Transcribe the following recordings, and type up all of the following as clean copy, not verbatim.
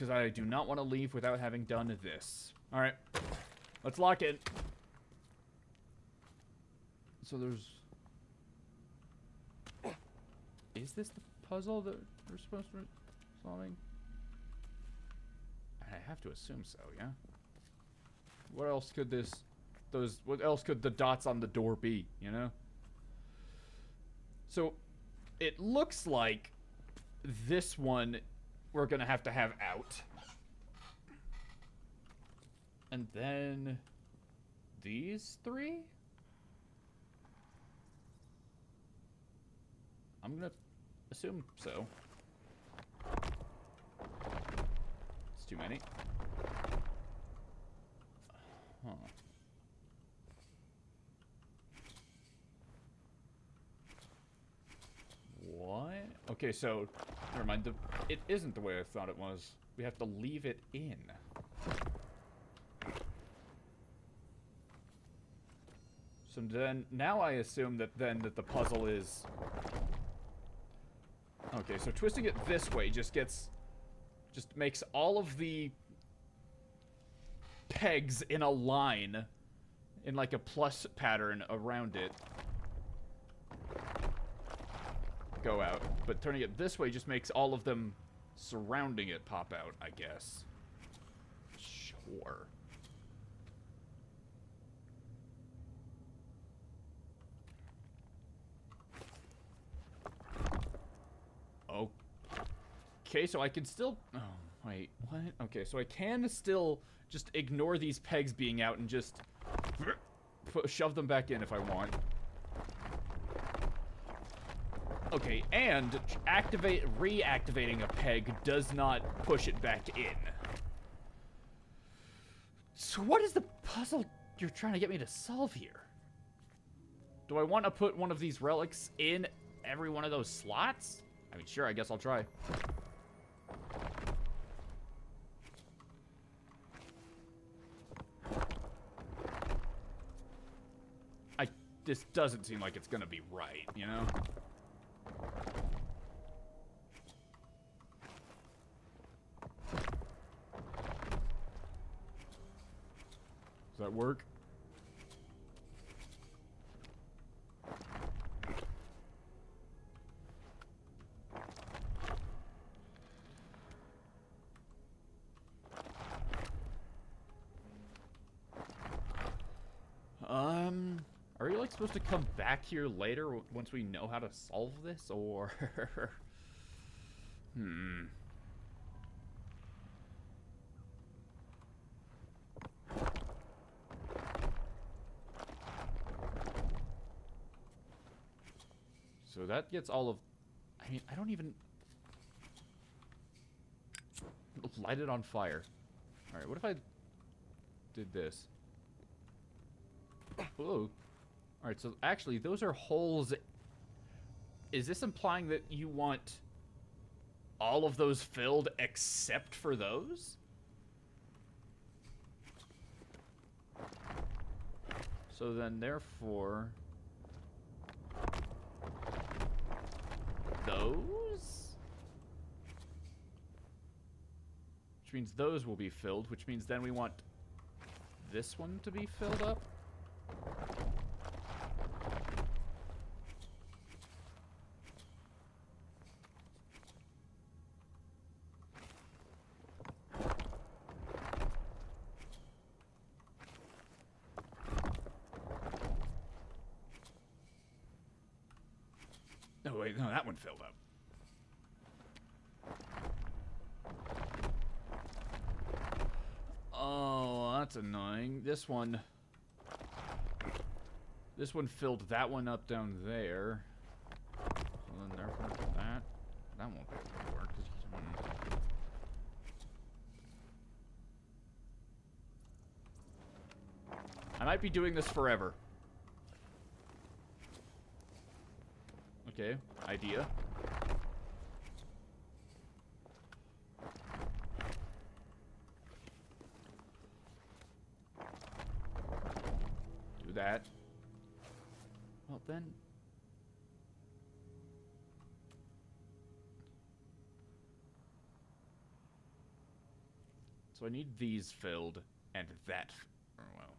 because I do not want to leave without having done this. Alright. Let's lock in. So there's... Is this the puzzle that we're supposed to be solving? I have to assume so, yeah? What else could this... What else could the dots on the door be, you know? So, it looks like this one we're gonna have out. And then... these three? I'm gonna assume so. It's too many. Huh. What? Okay, so never mind. It isn't the way I thought it was. We have to leave it in. So then, now I assume that the puzzle is... Okay, so twisting it this way just makes all of the pegs in a line, in like a plus pattern around it, go out. But turning it this way just makes all of them surrounding it pop out, I guess. Sure. Okay, so I can still... Oh, wait, what? Okay, so I can still just ignore these pegs being out and just shove them back in if I want. Okay, and reactivating a peg does not push it back in. So what is the puzzle you're trying to get me to solve here? Do I want to put one of these relics in every one of those slots? I mean, sure, I guess I'll try. This doesn't seem like it's gonna be right, you know? Does that work? Are we like supposed to come back here later once we know how to solve this, or... So that gets all of... I mean, I don't even... Light it on fire. Alright, what if I did this? Whoa. Alright, so actually, those are holes. Is this implying that you want all of those filled except for those? So then, therefore... those? Which means those will be filled, which means then we want this one to be filled up? No, wait, no, that one filled up. Oh, that's annoying. This one filled that one up down there. So then therefore that won't be able to work. I might be doing this forever. Okay, idea. Do that. Well, then... So I need these filled and that. Well,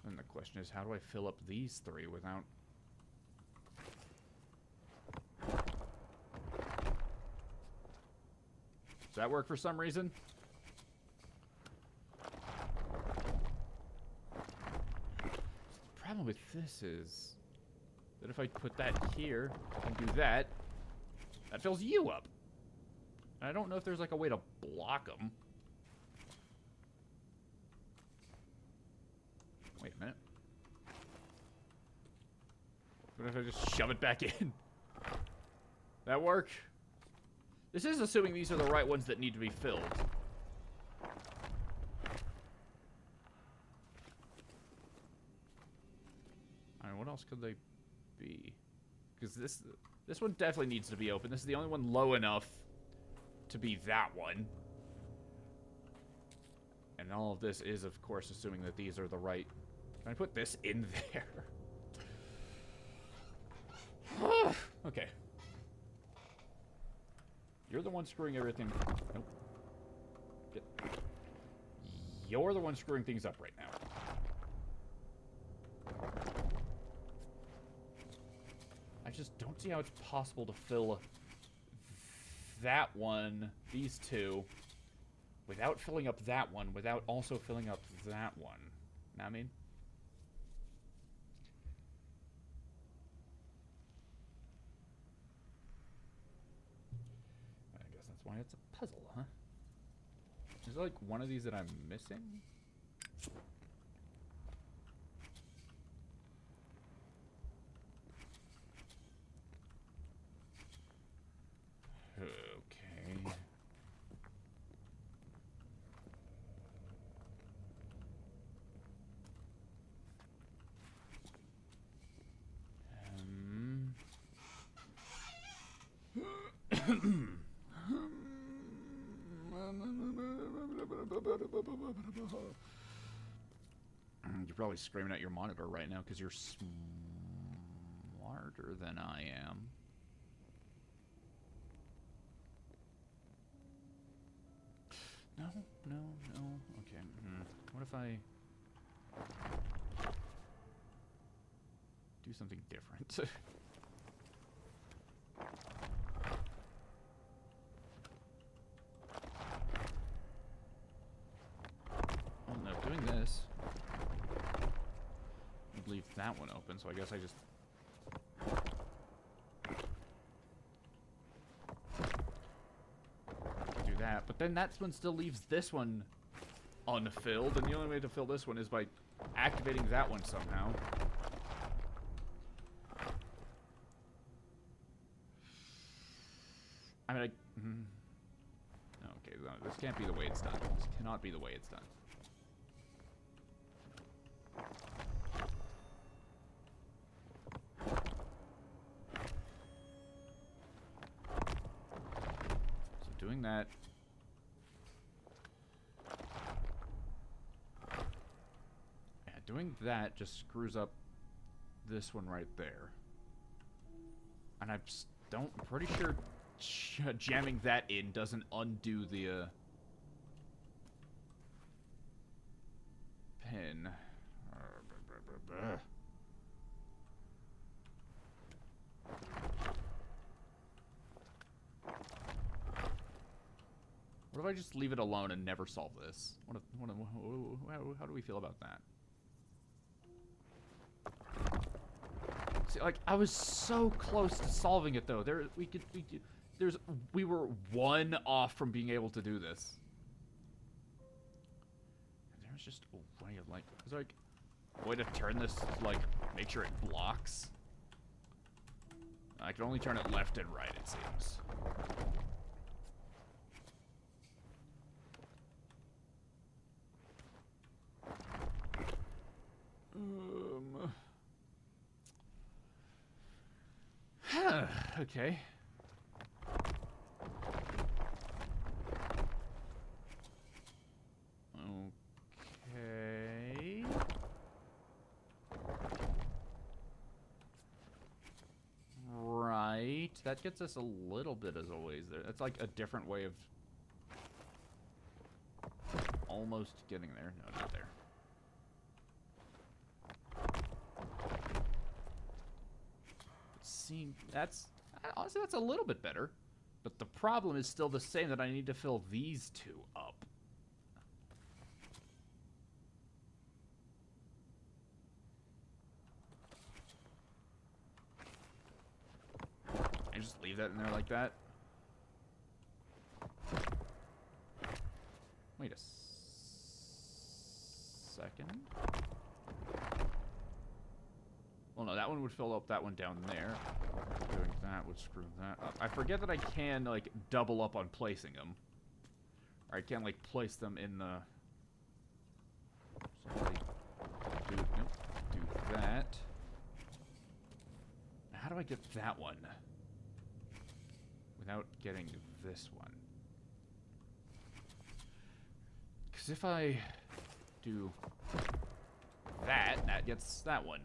And the question is, how do I fill up these three without... Does that work for some reason? The problem with this is that if I put that here and do that, that fills you up. And I don't know if there's like a way to block them. Wait a minute. What if I just shove it back in? That work? This is assuming these are the right ones that need to be filled. I mean, what else could they be? Because this one definitely needs to be open. This is the only one low enough to be that one. And all of this is, of course, assuming that these are the right... Can I put this in there? Okay. You're the one screwing everything... Nope. You're the one screwing things up right now. I just don't see how it's possible to fill that one, these two, without filling up that one, without also filling up that one. Know what I mean? I guess that's why it's a puzzle, huh? Is there like one of these that I'm missing? Okay. You're probably screaming at your monitor right now because you're smarter than I am. No. Okay. What if I do something different? Oh no, doing this would leave that one open, so I guess I just... do that, but then that one still leaves this one unfilled, and the only way to fill this one is by activating that one somehow. I mean, okay, no, this can't be the way it's done. This cannot be the way it's done. So doing that. Yeah, doing that just screws up this one right there. And I'm pretty sure jamming that in doesn't undo the pin. What if I just leave it alone and never solve this? How do we feel about that? See, like, I was so close to solving it though. We were one off from being able to do this. And there's just a way of, like, is there like a way to turn this, like, make sure it blocks? I can only turn it left and right, it seems. Okay. Okay. Right. that gets us a little bit as a ways there. That's like a different way of almost getting there. No, not there. See, honestly, that's a little bit better. But the problem is still the same, that I need to fill these two up. I just leave that in there like that. Wait a second. Well, no, that one would fill up that one down there. Doing that would screw that up. I forget that I can, like, double up on placing them. Or I can, like, place them in the... So, like, do that. How do I get that one without getting this one? Because if I do that, that gets that one.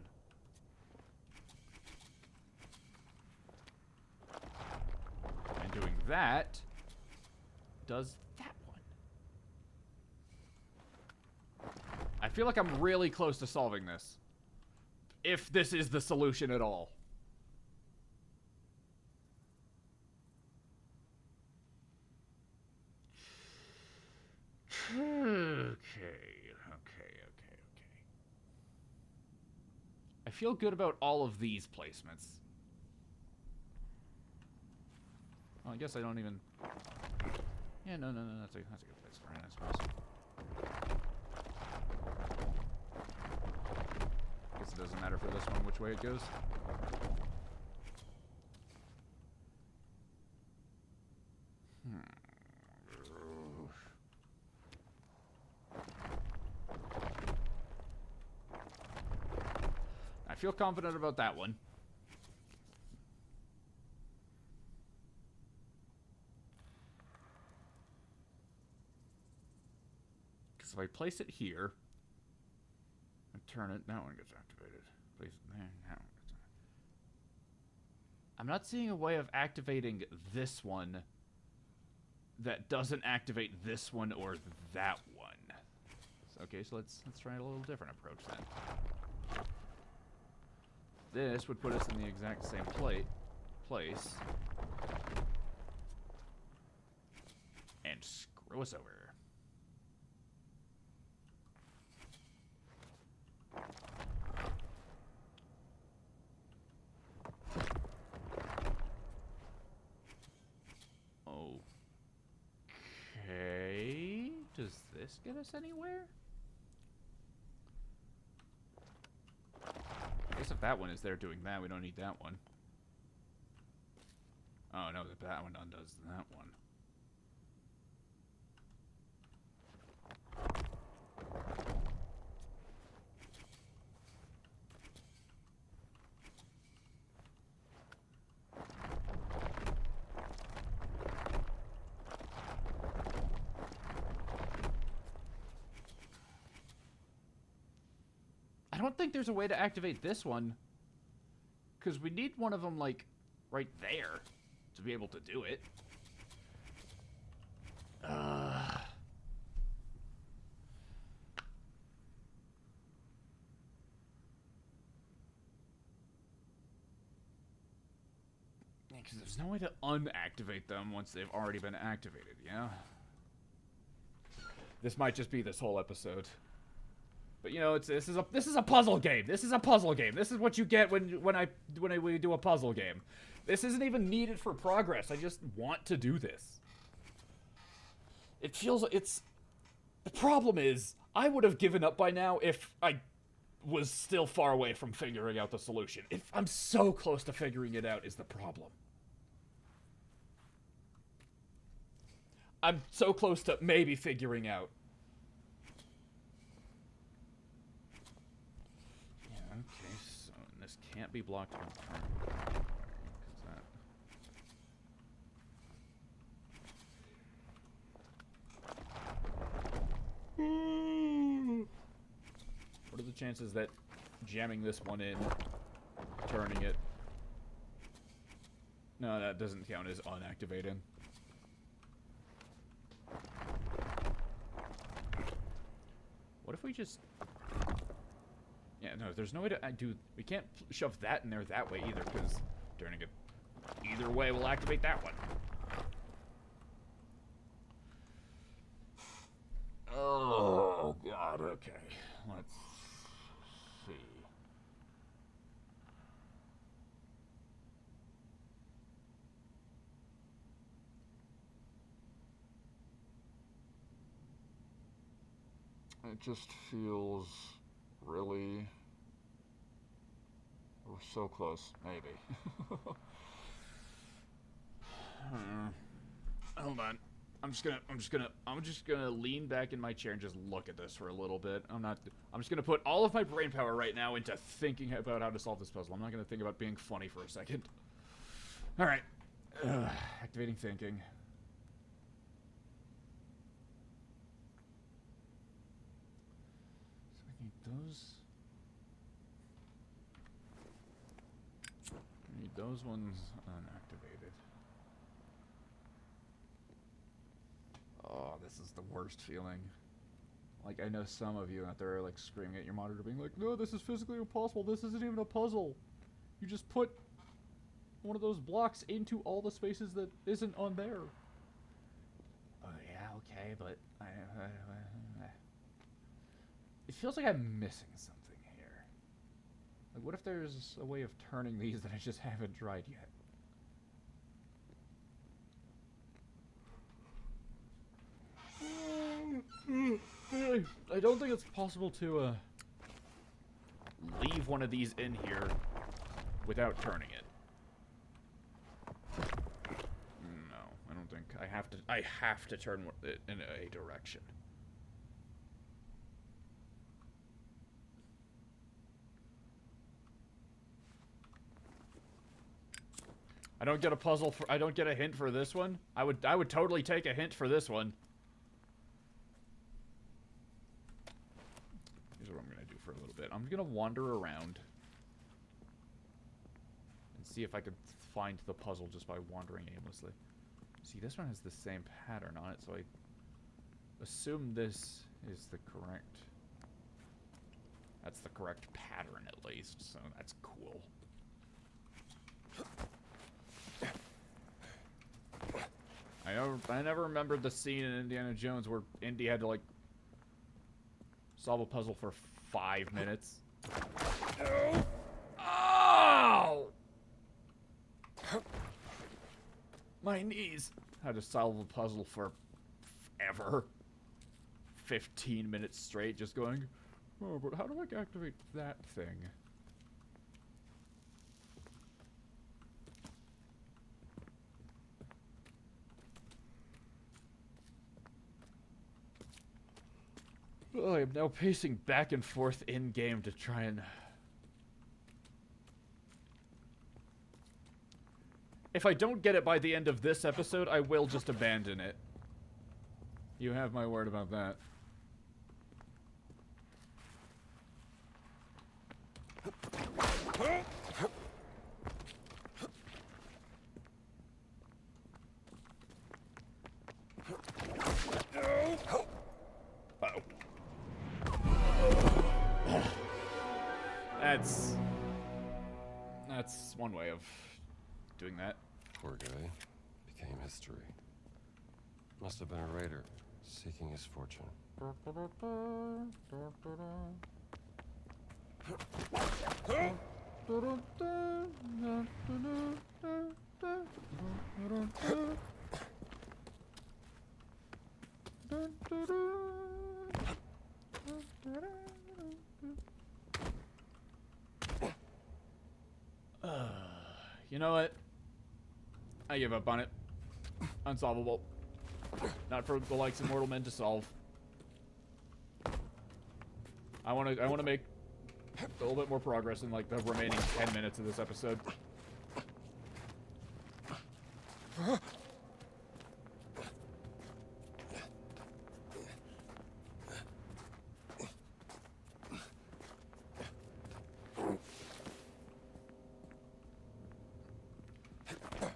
And doing that does that one. I feel like I'm really close to solving this. If this is the solution at all. Okay. I feel good about all of these placements. Well, I guess I don't even... Yeah, no, that's a good place for it, I suppose. I guess it doesn't matter for this one which way it goes. I feel confident about that one. Because if I place it here and turn it, that one gets activated. Place it there, that one gets activated. I'm not seeing a way of activating this one that doesn't activate this one or that one. Okay, so let's try a little different approach then. This would put us in the exact same place. And screw us over. Okay. Does this get us anywhere? I guess if that one is there doing that, we don't need that one. Oh, no, that one undoes that one. I don't think there's a way to activate this one. Because we need one of them, like, right there to be able to do it. Because there's no way to unactivate them once they've already been activated, yeah? This might just be this whole episode. But you know, this is a puzzle game. This is a puzzle game. This is what you get when we do a puzzle game. This isn't even needed for progress. I just want to do this. It feels the problem is I would have given up by now if I was still far away from figuring out the solution. If I'm so close to figuring it out is the problem. I'm so close to maybe figuring out. Okay, so this can't be blocked on turn. What are the chances that jamming this one in, turning it... No, that doesn't count as unactivating. What if we just... Yeah, no, there's no way to do... We can't shove that in there that way either, because turning it either way will activate that one. Oh, God, okay. Let's see. It just feels really... We're so close, maybe. Hold on. I'm just gonna lean back in my chair and just look at this for a little bit. I'm just gonna put all of my brain power right now into thinking about how to solve this puzzle. I'm not gonna think about being funny for a second. Alright. Activating thinking. So I need those. I need those ones unactivated. Oh, this is the worst feeling. Like, I know some of you out there are, like, screaming at your monitor, being like, no, this is physically impossible. This isn't even a puzzle. You just put one of those blocks into all the spaces that isn't on there. Oh, yeah, okay, but... It feels like I'm missing something here. Like, what if there's a way of turning these that I just haven't tried yet? I don't think it's possible to leave one of these in here without turning it. No, I don't think I have to turn it in a direction. I don't get a puzzle for I don't get a hint for this one. I would totally take a hint for this one. Here's what I'm gonna do for a little bit. I'm gonna wander around and see if I could find the puzzle just by wandering aimlessly. See, this one has the same pattern on it, so I assume this is the correct... That's the correct pattern, at least, so that's cool. I never remembered the scene in Indiana Jones where Indy had to, like, solve a puzzle for 5 minutes. Oh! My knees. Had to solve a puzzle for ever. 15 minutes straight just going, oh, but how do I activate that thing? Oh, I'm now pacing back and forth in-game to try and... If I don't get it by the end of this episode, I will just abandon it. You have my word about that. That's one way of doing that. Poor guy. Became history. Must have been a raider, seeking his fortune. You know what? I give up on it. Unsolvable. Not for the likes of mortal men to solve. I want to make a little bit more progress in like the remaining 10 minutes of this episode.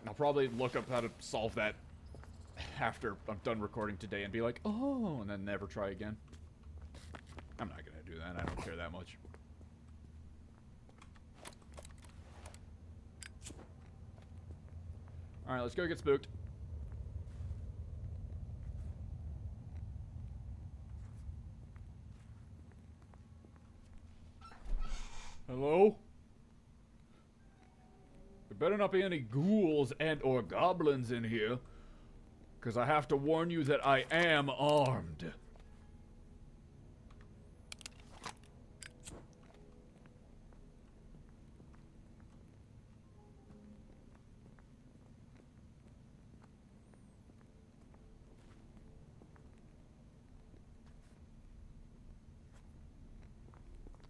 Now probably look up how to solve that after I'm done recording today and be like, oh, and then never try again. I'm not gonna do that. I don't care that much. Alright, let's go get spooked. Hello? There better not be any ghouls and or goblins in here, because I have to warn you that I am armed.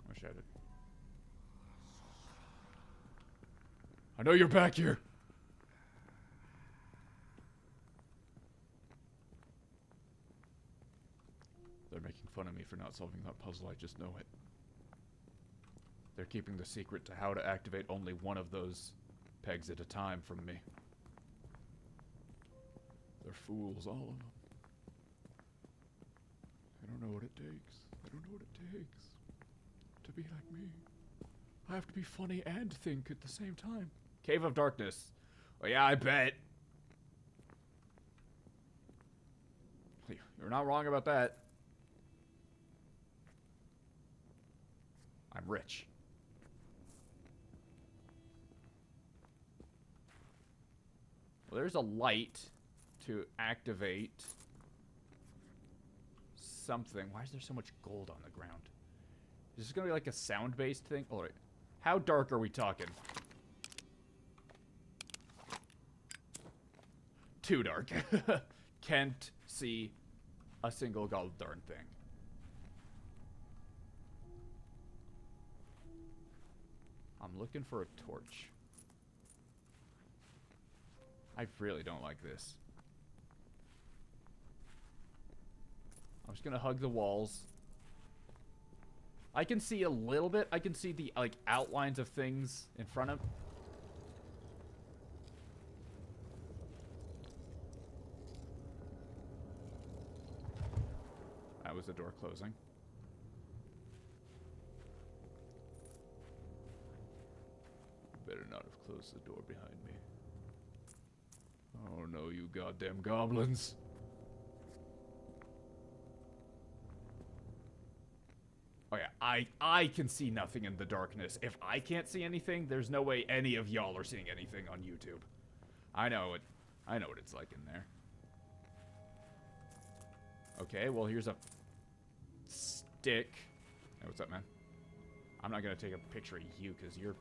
Wish I did. I know you're back here. They're making fun of me for not solving that puzzle, I just know it. They're keeping the secret to how to activate only one of those pegs at a time from me. They're fools, all of them. They don't know what it takes. They don't know what it takes to be like me. I have to be funny and think at the same time. Cave of Darkness. Oh yeah, I bet. You're not wrong about that. I'm rich. Well, there's a light to activate something. Why is there so much gold on the ground? Is this gonna be like a sound-based thing? All right. How dark are we talking? Too dark. Can't see a single god darn thing. I'm looking for a torch. I really don't like this. I'm just gonna hug the walls. I can see a little bit. I can see the like outlines of things in front of. That was the door closing. Better not have closed the door behind me. Oh no, you goddamn goblins. Oh yeah, I can see nothing in the darkness. If I can't see anything, there's no way any of y'all are seeing anything on YouTube. I know it. I know what it's like in there. Okay, well here's a stick. Hey, what's up, man? I'm not gonna take a picture of you because you're...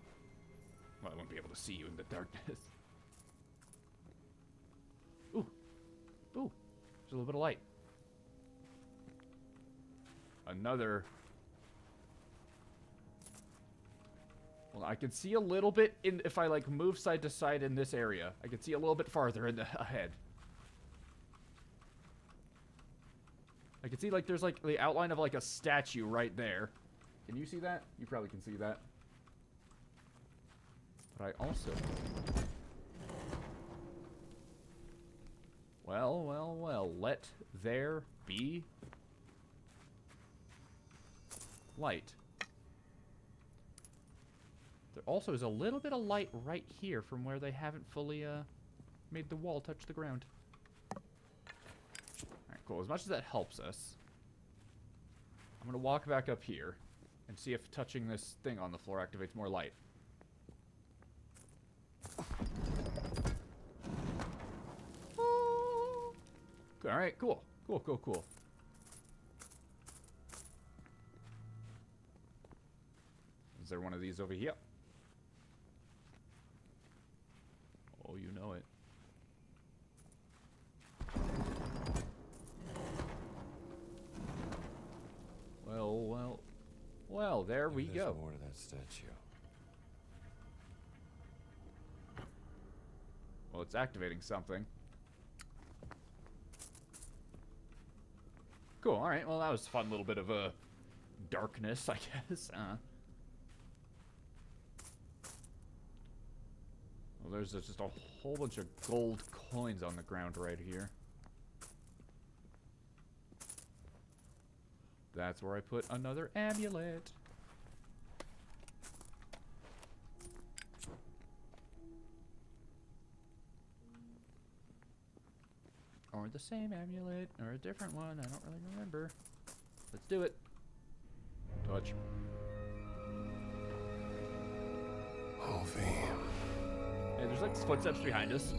Well, I won't be able to see you in the darkness. Ooh. Ooh. There's a little bit of light. Another... Well, I can see a little bit in... If I, like, move side to side in this area, I can see a little bit farther in the ahead. I can see, like, there's, like, the outline of, like, a statue right there. Can you see that? You probably can see that. But I also... Well, well, well. Let there be... light. There also is a little bit of light right here from where they haven't fully, made the wall touch the ground. Alright, cool. As much as that helps us, I'm gonna walk back up here and see if touching this thing on the floor activates more light. Alright, cool. Cool, cool, cool. Is there one of these over here? Oh, you know it. Well, well, well, there we There's go. more to that statue. Well, it's activating something. Cool, alright, well that was a fun little bit of a darkness, I guess. Well, there's just a whole bunch of gold coins on the ground right here. That's where I put another amulet. Or the same amulet, or a different one. I don't really remember. Let's do it. Touch. Ovi. Hey, there's like footsteps behind us.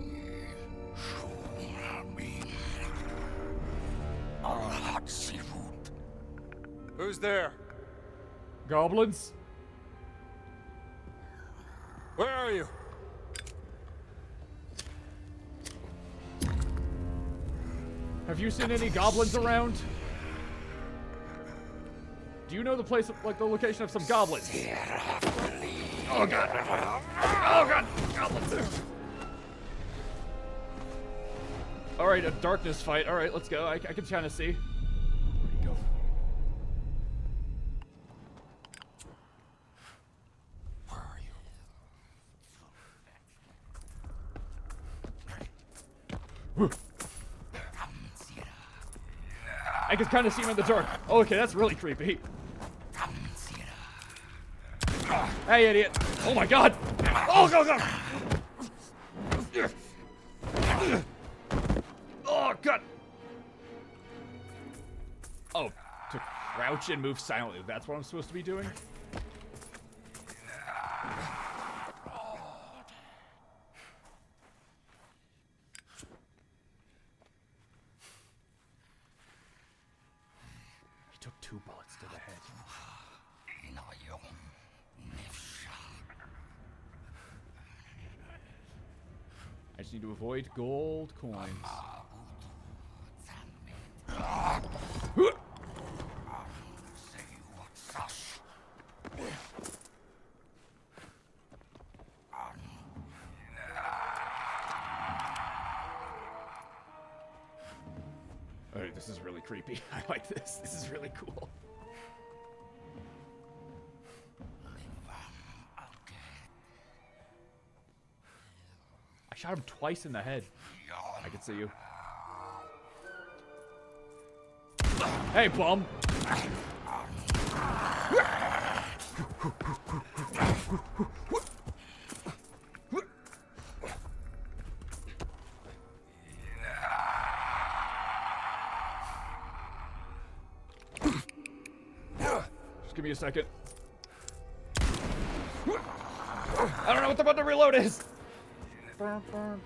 Who's there? Goblins? Where are you? Have you seen any goblins around? Do you know the place, like the location of some goblins? Oh god! Oh god! Goblins! Alright, a darkness fight. Alright, let's go. I can kind of see. Where'd he go? Where are you? I can kind of see him in the dark. Oh, okay, that's really creepy. Hey, idiot. Oh my god. Oh, go, go. Oh, god. Oh, to crouch and move silently. That's what I'm supposed to be doing? He took 2 bullets to the head. I just need to avoid gold coins. Alright, this is really creepy. I like this. This is really cool. I shot him twice in the head. I can see you. Hey, bum! Just give me a second. I don't know what the button to reload is! I have a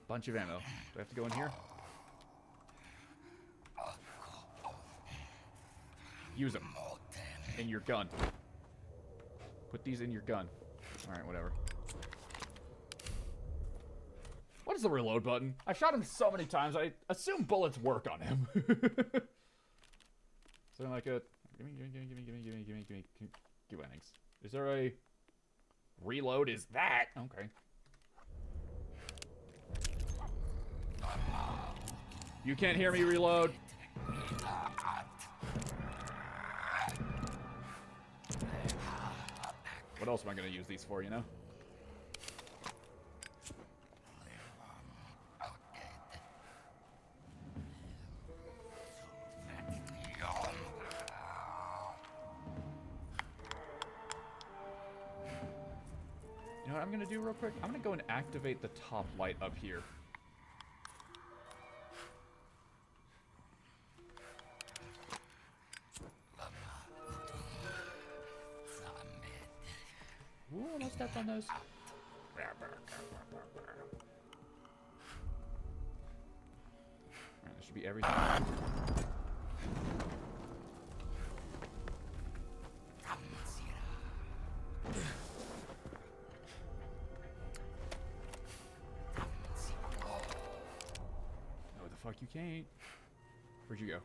bunch of ammo. Do I have to go in here? Use them. In your gun. Put these in your gun. Alright, whatever. What is the reload button? I've shot him so many times, I assume bullets work on him. So like a... Gimme. Thanks. Is there a... Reload is that? Okay. You can't hear me reload. What else am I gonna use these for, you know? You know what I'm gonna do real quick? I'm gonna go and activate the top light up here. Ooh, almost stepped on those. Alright, that should be everything. No, the fuck you can't. Where'd you go?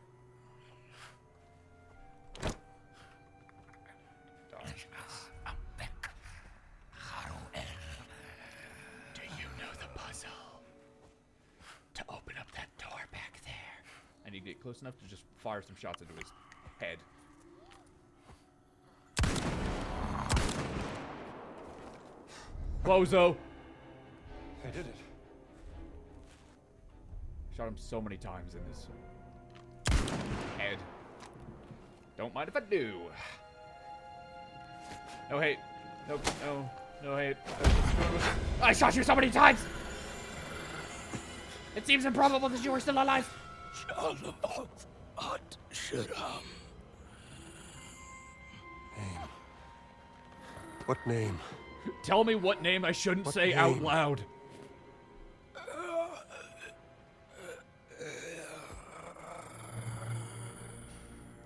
Do you know the puzzle to open up that door back there? need to get close enough to just fire some shots into his head. Bozo! I did it. Shot him so many times in his head. Don't mind if I do. No hate. No hate. I shot you so many times! It seems improbable that you are still alive. Name. What name? Tell me what name I shouldn't say out name? loud.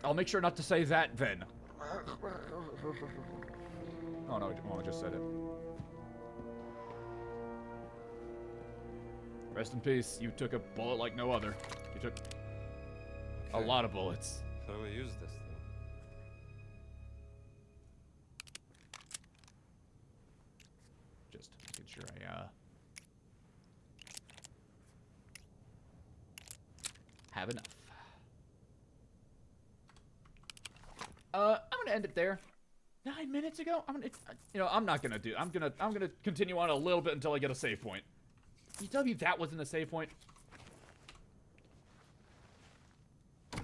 I'll make sure not to say that then. Oh no, I just said it. Rest in peace. You took a bullet like no other. You took a lot of bullets. How do we use this thing? Just making sure I have enough. I'm gonna end it there. 9 minutes ago? I'm not gonna do. I'm gonna continue on a little bit until I get a save point. You tell me that wasn't a save point?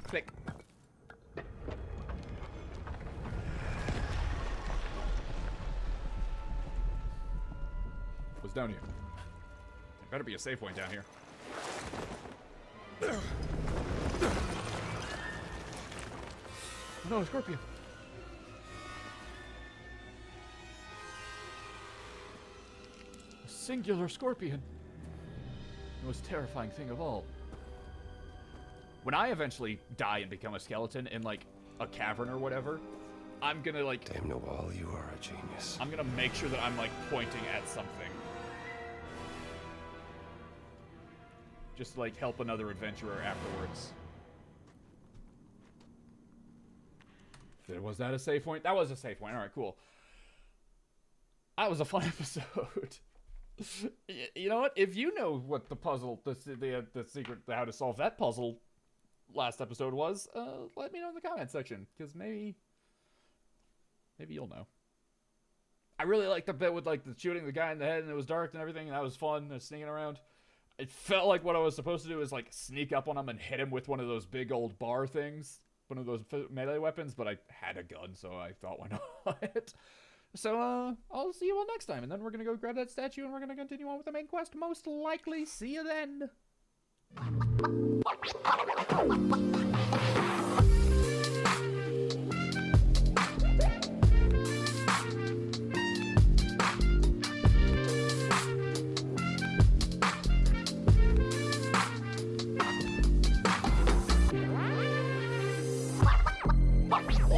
Click. What's down here? There better be a save point down here. Oh no, a scorpion. A singular scorpion. The most terrifying thing of all. When I eventually die and become a skeleton in, like, a cavern or whatever, I'm gonna, like... Damn Noel, you are a genius. I'm gonna make sure that I'm, like, pointing at something. Just, like, help another adventurer afterwards. Was that a save point? That was a save point. Alright, cool. That was a fun episode. You know what? If you know what the puzzle, the secret, how to solve that puzzle last episode was, let me know in the comment section, because maybe you'll know. I really liked the bit with, like, the shooting the guy in the head and it was dark and everything, and that was fun, and sneaking around. It felt like what I was supposed to do is, like, sneak up on him and hit him with one of those big old bar things, one of those melee weapons, but I had a gun, so I thought, why not? So, I'll see you all next time, and then we're gonna go grab that statue, and we're gonna continue on with the main quest. Most likely, see you then!